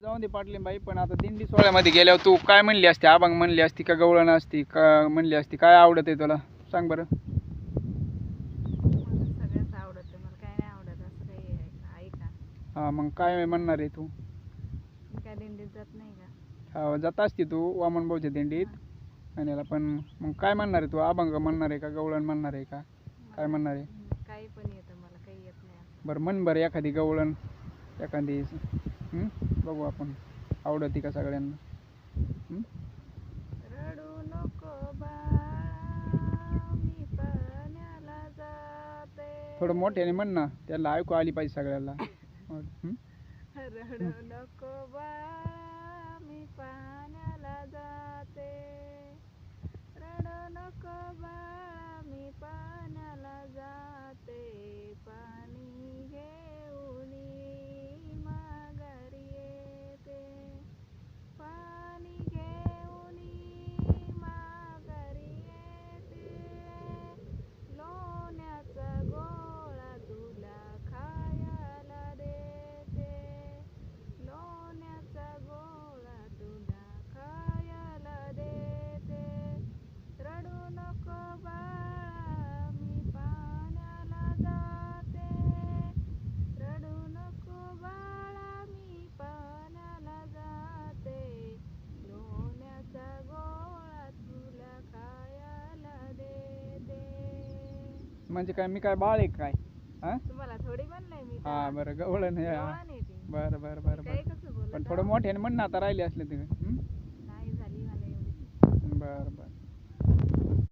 जाऊन दे पाटलीन बाई, पण आता दिंडी सोहळ्यामध्ये गेल्यावर तू काय म्हणली असती? अभंग म्हणली असती का गवळण असती का म्हणली असती? काय आवडत आहे तुला सांग बरं. सगळंच आवडतं, मला काय नाही आवडत असं काही आहे का? हा मग काय म्हणणार आहे तू? मी काय दिंडीत जात नाही का? हा जात असती तू वामन भाऊच्या दिंडीत आणि याला पण मग काय म्हणणार आहे तू? अभंग म्हणणार आहे का गवळण म्हणणार आहे का काय म्हणणार आहे? काही पण येतं, मला काही येत नाही असं. बरं म्हण बरं एखादी गवळण एखादी बघू आपण आवडती का सगळ्यांना. रडू नको बाळा, मी पाण्याला जाते. थोडं मोठ्याने म्हण ना, त्याला ऐकू आली पाहिजे सगळ्याला. रडू नको बाळा, मी पाण्याला जाते. रडू नको बाळा, मी पाण्याला जाते. पाणी घेऊन माघारी येते. पाणी घेऊन माघारी येते. लोण्याचा गोळा तुला खायला देते. लोण्याचा गोळा तुला खायला देते. रडू नको बाळा, मी पाण्याला जाते. रडू नको बाळा, मी पाण्याला जाते. लोण्याचा गोळा तुला खायला देते. म्हणजे काय मी काय बाळ आहे काय? हा तुम्हाला थोडी म्हणलंय मी. हा बरं गवळण आहे. गवळण आहे ती. बरं बरं बरं काही बरं कसं बोलत पण थोडं मोठ्याने म्हण ना, आता राहिले असले ते. नाही झाली मला एवढी. बरं बरं.